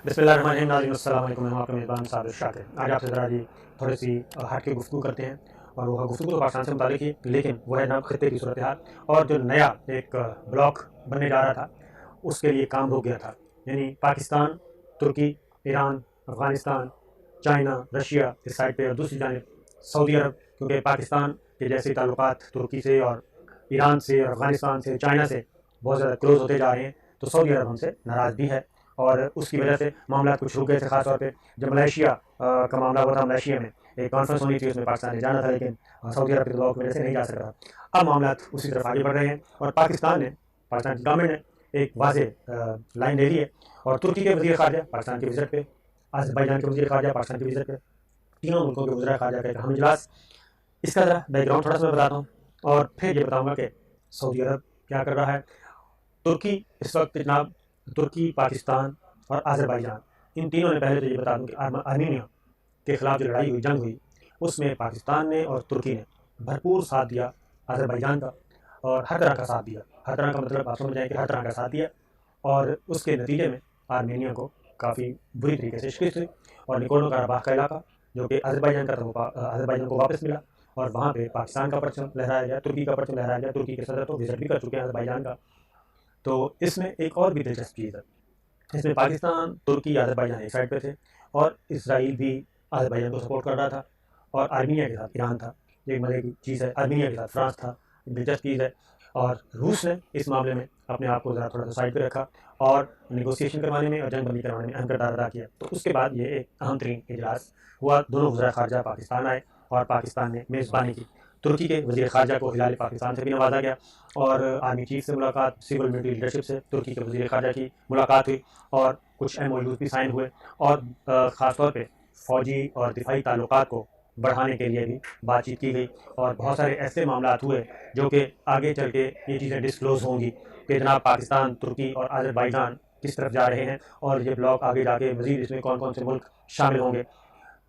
बिस्मिल्लाहिर्रहमानिर्रहीम। अस्सलाम वालेकुम। मैं हूं आपका मेज़बान साबिर शाकिर। आज आपसे ज़रा जी थोड़ी सी हट के गुफ्तगू करते हैं, और वो गुफ्तगू तो पाकिस्तान से मुताल्लिक़ ही, लेकिन वो है ना खित्ते की सूरत हाल, और जो नया एक ब्लॉक बनने जा रहा था उसके लिए काम रुक गया था। यानी पाकिस्तान, तुर्की, ईरान, अफ़गानिस्तान, चाइना, रशिया इस साइड पे, और दूसरी जानिब सऊदी अरब, क्योंकि पाकिस्तान के जैसे ताल्लुकात तुर्की से और ईरान से और अफ़गानिस्तान से, चाइना से बहुत ज़्यादा क्लोज़ होते जा रहे हैं, तो सऊदी अरब हमसे नाराज़ भी है। और उसकी वजह से मामला कुछ रुक गए थे। खासतौर पे जब मलेशिया का मामला हुआ था, मलेशिया में एक कॉन्फ्रेंस होनी थी, उसमें पाकिस्तान ने जाना था, लेकिन सऊदी अरब के दबाव की वजह से नहीं जा सका। अब मामला उसी तरफ आगे बढ़ रहे हैं, और पाकिस्तान की गवर्नमेंट ने एक वाज़ेह लाइन ले ली है। और तुर्की के वज़ीर ख़ारजा पाकिस्तान के विज़िट पे, अज़रबैजान के वज़ीर ख़ारजा पाकिस्तान के विज़िट पे, तीनों मुल्कों के वज़ीर ख़ारजा का एक अहम इजलास। इसका ज़रा बैकग्राउंड थोड़ा सा मैं बताता हूँ, और फिर ये बताऊँगा कि सऊदी अरब क्या कर रहा है। तुर्की इस वक्त जनाब, तुर्की, पाकिस्तान और अज़रबैजान, इन तीनों ने, पहले तो ये बता दूं कि आर्मीनिया के खिलाफ जो लड़ाई हुई, जंग हुई, उसमें पाकिस्तान ने और तुर्की ने भरपूर साथ दिया अज़रबैजान का, और हर तरह का साथ दिया। हर तरह का मतलब आप समझ जाएं कि हर तरह का साथ दिया, और उसके नतीजे में आर्मेनिया को काफ़ी बुरी तरीके से शिकस्त हुई, और निकोनो कराबाख का इलाका जो कि अज़रबैजान का था, वो अज़रबैजान को वापस मिला, और वहाँ पे पाकिस्तान का परचम लहराया गया, तुर्की का परचम लहराया गया। तुर्की के सदर तो विजिट भी कर चुके हैं अज़रबैजान का। तो इसमें एक और भी दिलचस्प चीज़ है, इसमें पाकिस्तान, तुर्की, अज़रबैजान एक साइड पे थे, और इसराइल भी अज़रबैजान को सपोर्ट कर रहा था, और आर्मीनिया के साथ ईरान था। एक मज़े की चीज़ है, आर्मीनिया के साथ फ्रांस था, दिलचस्प चीज़ है। और रूस ने इस मामले में अपने आप को ज़रा थोड़ा सा साइड पे रखा, और निगोसिएशन करवाने में और जंग बंदी करवाने में अहम किरदार अदा किया। तो उसके बाद ये एक अहम तरीन इजलास हुआ। दोनों वज़ीर ख़ारजा पाकिस्तान आए, और पाकिस्तान ने मेज़बानी की। तुर्की के वज़ीर ख़ारजा को हिलाल पाकिस्तान से भी नवाजा गया, और आर्मी चीफ से मुलाकात, सिविल मिलिट्री लीडरशिप से तुर्की के वज़ीर ख़ारजा की मुलाकात हुई, और कुछ MOUs भी साइन हुए, और ख़ासतौर पे फ़ौजी और दिफाई ताल्लुकात को बढ़ाने के लिए भी बातचीत की गई। और बहुत सारे ऐसे मामलात हुए जो कि आगे चल के ये चीज़ें डिस्क्लोज़ होंगी कि जनाब पाकिस्तान, तुर्की और अज़रबैजान किस तरफ जा रहे हैं, और ये ब्लॉक आगे जाके मज़ीद इसमें कौन कौन से मुल्क शामिल होंगे।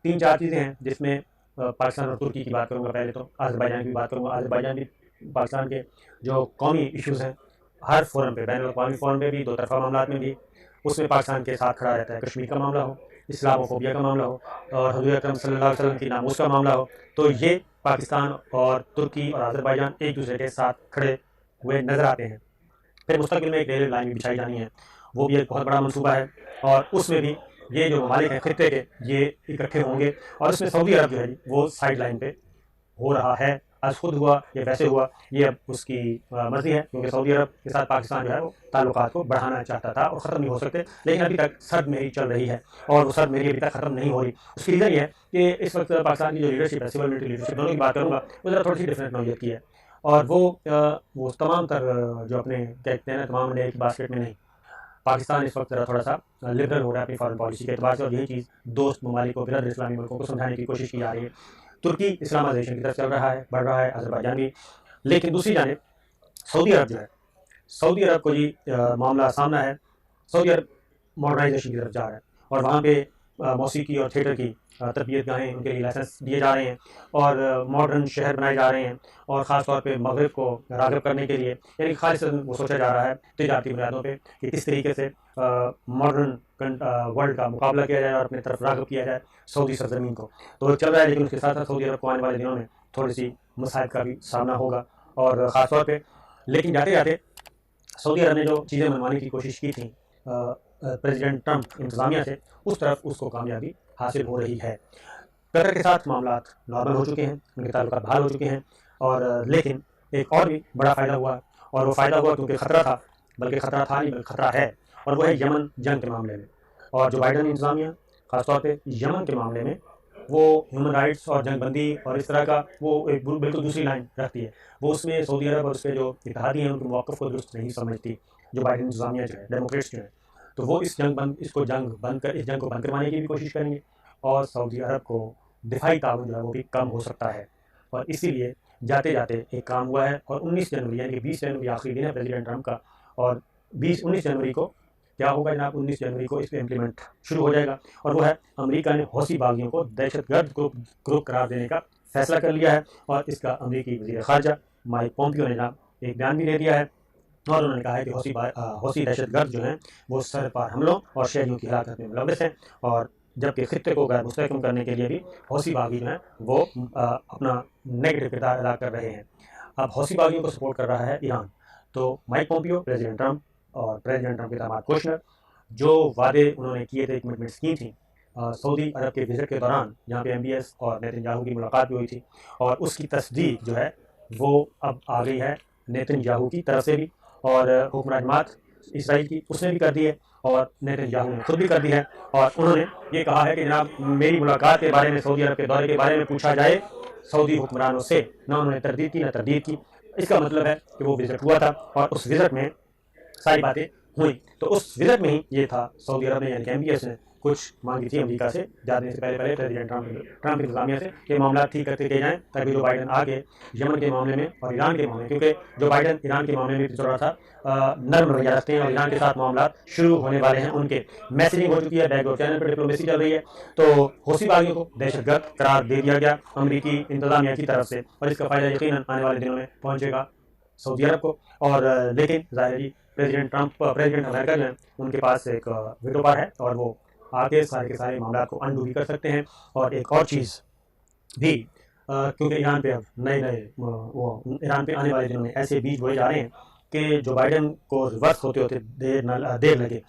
3-4 चीज़ें हैं जिसमें पाकिस्तान और तुर्की की बात करूँगा। पहले तो अज़रबैजान की बात करूँगा। अज़रबैजान भी पाकिस्तान के जो कौमी इश्यूज़ हैं, हर फोरम पे, बैनुल-अक़वामी फोरम पे भी, दो तरफ़ा मामलात में भी, उसमें पाकिस्तान के साथ खड़ा रहता है। कश्मीर का मामला हो, इस्लामोफोबिया का मामला हो, और हुज़ूर अकरम सल्लल्लाहु अलैहि वसल्लम की नामूस का मामला हो, तो ये पाकिस्तान और तुर्की और अज़रबैजान एक दूसरे के साथ खड़े हुए नज़र आते हैं। फिर मुस्तक़बिल में एक रेलवे लाइन भी बिछाई जानी है, वो भी एक बहुत बड़ा मनसूबा है, और उसमें भी ये जो ममालिक हैं खित्ते के, ये इकट्ठे होंगे, और उसमें सऊदी अरब जो है जी, वो साइड लाइन पे हो रहा है। आज खुद हुआ या वैसे हुआ, ये अब उसकी मर्ज़ी है, क्योंकि सऊदी अरब के साथ पाकिस्तान जो है वो ताल्लुकात को बढ़ाना चाहता था, और ख़त्म नहीं हो सकते, लेकिन अभी तक सरदमेरी चल रही है, और वो सरदमेरी अभी तक ख़त्म नहीं हो रही। उसकी रीज़न ये है कि इस वक्त पाकिस्तान की जो लीडरशिप है, सिविल मिलिट्री लीडरशिप, दोनों की बात करूँगा, वो ज़रा थोड़ी सी डिफरेंट नौइयत की है, और वो तमाम तर जो अपने कहते हैं ना, तमाम अंडे एक ही बास्केट में नहीं। पाकिस्तान इस वक्त थोड़ा सा लिबरल हो रहा है अपनी फॉरेन पॉलिसी के एतबार से, और यही चीज़ दोस्त ममालिक को, बिरद इस्लामी मुल्कों को समझाने की कोशिश की जा रही है। तुर्की इस्लामाइजेशन की तरफ चल रहा है, बढ़ रहा है, अज़रबैजान भी। लेकिन दूसरी जानिब सऊदी अरब जो है, सऊदी अरब को जी मामला सामना है। सऊदी अरब मॉडर्नाइजेशन की तरफ जा रहा है, और वहाँ पे मौसीकी और थिएटर की तरबियत गाहें, उनके लिए लाइसेंस दिए जा रहे हैं, और मॉडर्न शहर बनाए जा रहे हैं, और ख़ास तौर पे मगरिब को राग़िब करने के लिए, यानी खालिसन वो सोचा जा रहा है तिजारती बुनियादों पे कि किस तरीके से मॉडर्न वर्ल्ड का मुकाबला किया जाए और अपनी तरफ राग़िब किया जाए सऊदी सरज़मीन को। तो चल रहा है, लेकिन उसके साथ साथ सऊदी अरब को आने वाले दिनों में थोड़ी सी मसाइब का भी सामना होगा, और ख़ास तौर पर। लेकिन जाते जाते सऊदी अरब ने जो चीज़ें मनवाने की कोशिश की थी प्रेसिडेंट ट्रंप इंतज़ामिया से, उस तरफ उसको कामयाबी हासिल हो रही है। कतर के साथ मामलात नॉर्मल हो चुके हैं, उनके ताल्लुकात बहाल हो चुके हैं, और लेकिन एक और भी बड़ा फ़ायदा हुआ, और वो फ़ायदा हुआ क्योंकि ख़तरा था, बल्कि ख़तरा था नहीं बल्कि ख़तरा है, और वो है यमन जंग के मामले में। और जो बाइडन इंतज़ामिया ख़ासतौर पे यमन के मामले में, वो ह्यूमन राइट्स और जंग बंदी और इस तरह का वो एक बिल्कुल दूसरी लाइन रखती है। वो उसमें सऊदी अरब और उसके जो इत्तेहादी हैं, उनके मौक़िफ़ को दुरुस्त नहीं समझती, जो बाइडन इंतज़ामिया जो है, डेमोक्रेट्स जो हैं। तो वो इस जंग को बंद करवाने की भी कोशिश करेंगे, और सऊदी अरब को दिफाई ताउन जो है वो भी कम हो सकता है। और इसीलिए जाते जाते एक काम हुआ है, और 19 जनवरी यानी कि 20 जनवरी आखिरी दिन है प्रेसिडेंट ट्रंप का, और 19 जनवरी को क्या होगा जनाब, 19 जनवरी को इस पर इम्प्लीमेंट शुरू हो जाएगा, और वो है अमेरिका ने हौसी बागियों को दहशतगर्द ग्रुप करार देने का फैसला कर लिया है, और इसका अमेरिकी वज़ीर ख़ारजा माइक पोम्पियो ने जनाब एक बयान भी दे दिया है, और उन्होंने कहा है कि हौसी दहशतगर्द जो हैं वो सरपार हमलों और शहरियों की हिलाकत में मुलव्वस हैं, और जबकि खित्ते को गैर मुस्तहकम करने के लिए भी हौसी बागी जो हैं वो अपना नेगेटिव किरदार अदा कर रहे हैं। अब हौसी बागियों को सपोर्ट कर रहा है ईरान। तो माइक पोम्पियो, प्रेसिडेंट ट्रंप और प्रेसिडेंट ट्रंप के दामाद कुशनर, जो वादे उन्होंने किए थे, कमिटमेंट्स की थी सऊदी अरब के विजिट के दौरान, जहाँ पे MBS और नेतन्याहू की मुलाकात भी हुई थी, और उसकी तस्दीक जो है वो अब आ गई है नेतन्याहू की तरफ से भी, और हुक्मरान जमात इसराइल की उसने भी कर दी है, और नेतन्याहू ने खुद भी कर दी है। और उन्होंने ये कहा है कि जनाब मेरी मुलाकात के बारे में, सऊदी अरब के दौरे के बारे में पूछा जाए सऊदी हुक्मरानों से, ना उन्होंने तरदीद की ना तरदीद की। इसका मतलब है कि वो विजिट हुआ था और उस विजिट में सारी बातें हुई। तो उस विजिट में ही ये था, सऊदी अरब ने यानी कि MBS ने कुछ मांगी थी अमेरिका से जाने से पहले प्रेसिडेंट ट्रंप की इंतजामिया से कि मामला ठीक करते किए जाएँ, ताकि जो बाइडन आगे यमन के मामले में और ईरान के मामले में, क्योंकि जो बाइडन ईरान के मामले में पिछड़ रहा था, नर्म रवैया रखते हैं और ईरान के साथ मामला शुरू होने वाले हैं उनके, मैसेजिंग हो चुकी है, बैकडोर चैनल पर डिप्लोमेसी चल रही है। तो हौसी बागियों को दहशतगर्द करार दे दिया गया अमरीकी इंतजामिया की तरफ से, और इसका फ़ायदा यकीनन आने वाले दिनों में पहुँचेगा सऊदी अरब को। और लेकिन ज़ाहिर है प्रेसिडेंट अमेरिका जो है उनके पास एक वीटो पावर है, और वो आके सारे के सारे मामला को अनडू भी कर सकते हैं। और एक और चीज़ भी, क्योंकि ईरान पे अब नए वो ईरान पे आने वाले दिनों में ऐसे बीज बोए जा रहे हैं कि जो बाइडन को रिवर्स होते होते देर लगे।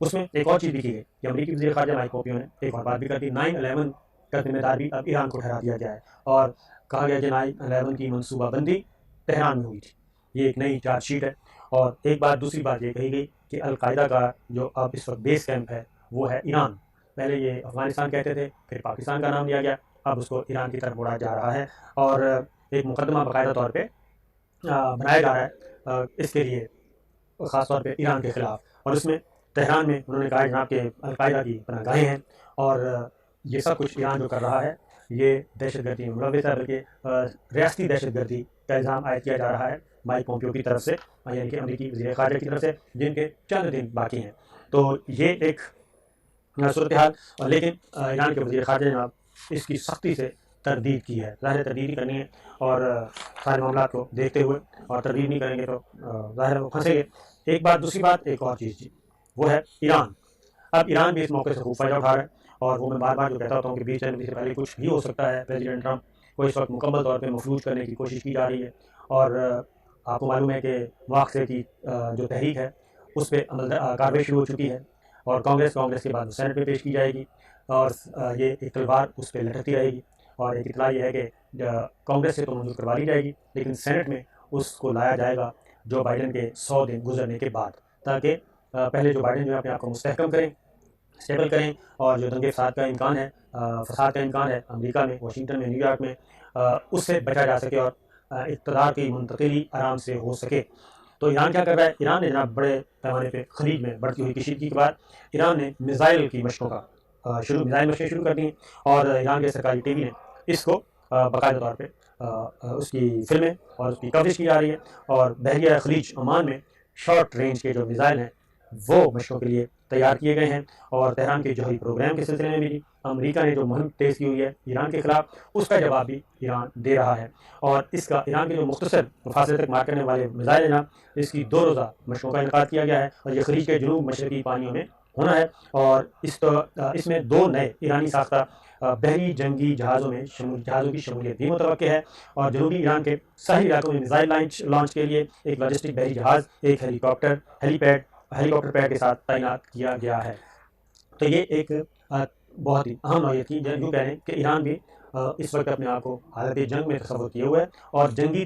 उसमें एक और चीज़ भी की गई कि अमरीकी वज़ीर ख़ारजा माइक पोम्पियो ने एक और बात भी कर दी, 9/11 का जिम्मेदार भी अब ईरान को ठहरा दिया गया है, और कहा गया कि 9/11 की मनसूबाबंदी तेहरान में हुई थी। ये एक नई चार्जशीट है। और एक बात, दूसरी बात ये कही गई कि अलकायदा का जो अब इस वक्त बेस कैंप है वो है ईरान। पहले ये अफ़गानिस्तान कहते थे, फिर पाकिस्तान का नाम दिया गया, अब उसको ईरान की तरफ मोड़ा जा रहा है, और एक मुकदमा बाकायदा तौर पे बनाया जा रहा है इसके लिए, ख़ास तौर पे ईरान के ख़िलाफ़। और उसमें तेहरान में उन्होंने कहा जनाब कि अलकायदा की पनाहगाहें हैं, और ये सब कुछ ईरान जो कर रहा है ये दहशतगर्दी में मुलव्वस है, बल्कि रियासती दहशतगर्दी का इल्ज़ाम आयद किया जा रहा है माइक पोम्पियो की तरफ से, यानी कि अमरीकी वज़ीर ख़ारजा की तरफ से, जिनके चंद दिन बाकी हैं। तो ये एक सूरत हाल। और लेकिन ईरान के वज़ीर ख़ारजा जनाब इसकी सख्ती से तरदीद की है, ज़ाहिर तरदीद ही करनी है, और सारे मामला को देखते हुए, और तरदीद नहीं करेंगे तो ज़ाहिर वो फंसेंगे। एक बात, दूसरी बात, एक और चीज़ जी, वो है ईरान। अब ईरान भी इस मौके से खूब फ़ायदा उठा रहा है, और वो मैं बार बार जो कहता होता हूँ कि 20 जनवरी से पहले कुछ भी हो सकता है। प्रेसिडेंट ट्रंप को इस वक्त मुकम्मल तौर पर मफलूज करने की कोशिश की जा रही है, और आपको मालूम है कि मुआख़ज़े की जो तहरीक है उस पर कार्रवाई शुरू हो चुकी है, और कांग्रेस के बाद सेनेट में पेश की जाएगी, और ये एक तलवार उस पर लटकती रहेगी। और एक इतला ये है कि कांग्रेस से तो मंजूर करवा ली जाएगी, लेकिन सेनेट में उसको लाया जाएगा जो बाइडन के 100 दिन गुजरने के बाद, ताकि पहले जो बाइडन जो है अपने आप को मुस्तहकम करें, स्टेबल करें, और जो दंगे फसाद का इम्कान है अमेरिका में, वाशिंगटन में, न्यूयॉर्क में, उससे बचा जा सके, और इक़्तिदार की मुंतकिली आराम से हो सके। तो ईरान क्या कर रहा है? ईरान ने जनाब बड़े पैमाने पे खलीज में बढ़ती हुई कशीदगी के बाद ईरान ने मिसाइल की मशकों का मिसाइल मशकें शुरू कर दी हैं, और ईरान के सरकारी टीवी ने इसको बाकायदा तौर पे उसकी फिल्में और उसकी कवरेज की जा रही है। और बहरिया खलीज ओमान में शॉर्ट रेंज के जो मिसाइल हैं वो मशकों के लिए तैयार किए गए हैं, और तेहरान के जौहरी प्रोग्राम के सिलसिले में भी अमेरिका ने जो मुहिम तेज़ की हुई है ईरान के ख़िलाफ़, उसका जवाब भी ईरान दे रहा है। और इसका ईरान के जो मुख्तसर फासले तक मार करने वाले मिसाइल हैं ना, इसकी 2 रोज़ा मशकों का इनकाद किया गया है, और ये खलीज के जनूब मशरकी पानियों में होना है। और इसमें 2 नए ईरानी साख्ता बहरी जंगी जहाज़ों की शमूलियत भी मुतवक्के है, और जनूबी ईरान के साहिल इलाकों में मिसाइल लॉन्च के लिए एक लॉजिस्टिक बहरी जहाज़, एक हेलीकॉप्टर पैड के साथ तैनात किया गया है। तो ये एक बहुत ही अहम नौयत की, यूँ कह लें कि ईरान भी इस वक्त अपने आप को हालत जंग में तस्वुर किए हुए है, और जंगी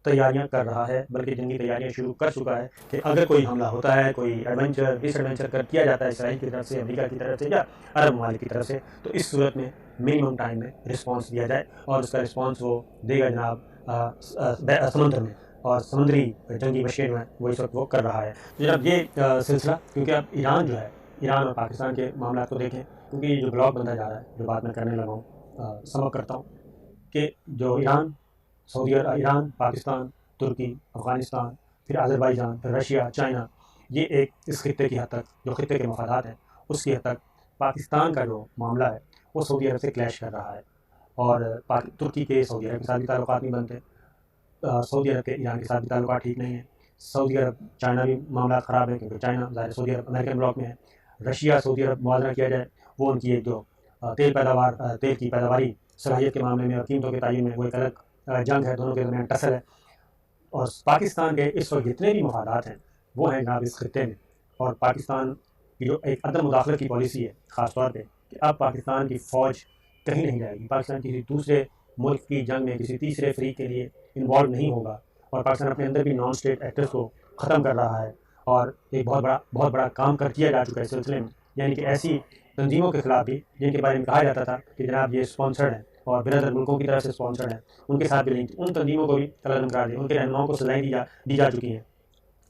तैयारियां कर रहा है, बल्कि जंगी तैयारियां शुरू कर चुका है कि अगर कोई हमला होता है, कोई डिसएडवेंचर किया जाता है इसराइल की तरफ से, अमेरिका की तरफ से, या अरब ममालिक की तरफ से, तो इस सूरत में मिनिमम टाइम में रिस्पॉन्स दिया जाए, और उसका रिस्पॉन्स वो देगा जनाब समुद्र में, और समुद्री जंगी मशीन जो है वो इस वक्त वो कर रहा है। तो जनाब ये सिलसिला, क्योंकि अब ईरान और पाकिस्तान के मामला को देखें, क्योंकि ये जो ब्लॉक बनता जा रहा है, जो बात मैं करने लगा हूँ, समझ करता हूँ कि जो ईरान, पाकिस्तान, तुर्की, अफ़गानिस्तान, फिर अज़रबैजान, फिर रशिया, चाइना, ये एक इस खित्ते की हद तक, जो खित्ते के मफादात हैं उसकी हद तक पाकिस्तान का जो मामला है वो सऊदी अरब से क्लैश कर रहा है। और तुर्की के सऊदी अरब के साथ भी ताल्लुकात नहीं बनते, सऊदी अरब के ईरान के साथ भी ताल्लुकात ठीक नहीं है। सऊदी अरब चाइना भी मामला ख़राब है, क्योंकि चाइना ज़ाहिर सऊदी अरब अमेरिकन ब्लॉक में है। रशिया सऊदी अरब मुआवजा किया जाए, वो उनकी एक जो तेल की पैदावारी सलाहियत के मामले में और कीमतों के तयन में वो एक अलग जंग है, दोनों के दरमियान टसल है। और पाकिस्तान के इस वक्त जितने भी मफादात हैं वो हैं जनाब इस खत्े में। और पाकिस्तान की जो एक अदम मुदाखलत की पॉलिसी है ख़ास तौर पे कि अब पाकिस्तान की फ़ौज कहीं नहीं जाएगी, पाकिस्तान किसी दूसरे मुल्क की जंग में किसी तीसरे फ्रीक के लिए इन्वॉल्व नहीं होगा, और पाकिस्तान अपने अंदर भी नॉन स्टेट एक्टर्स को ख़त्म कर रहा है। और एक बहुत बड़ा काम कर किया जा चुका है इस सिलसिले में, यानी कि ऐसी तंजीमों के खिलाफ भी जिनके बारे में कहा जाता था कि जनाब ये स्पॉन्सर्ड है और बिरादर मुल्कों की तरफ से स्पॉन्सर्ड है, उनके साथ भी लिंक, उन तंजीमों को भी कलम करा दिया, उनके रहनुमाओं को सजाएं दी जा चुकी हैं।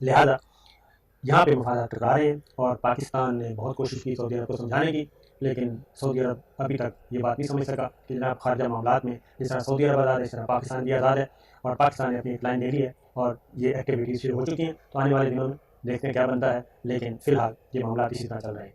लिहाजा यहाँ पे मफादात टकरा रहे हैं, और पाकिस्तान ने बहुत कोशिश की सऊदी अरब को समझाने की, लेकिन सऊदी अरब अभी तक ये बात नहीं समझ सका कि जनाब खारजा मामलात में जिस तरह सऊदी अरब आज़ाद है, इस तरह पाकिस्तान भी आज़ाद है, और पाकिस्तान ने अपनी एक लाइन ले ली है और ये एक्टिविटीज़ शुरू हो चुकी हैं। तो आने वाले दिनों में देखते हैं क्या बनता है, लेकिन फ़िलहाल ये मामला इसी तरह चल रहे हैं।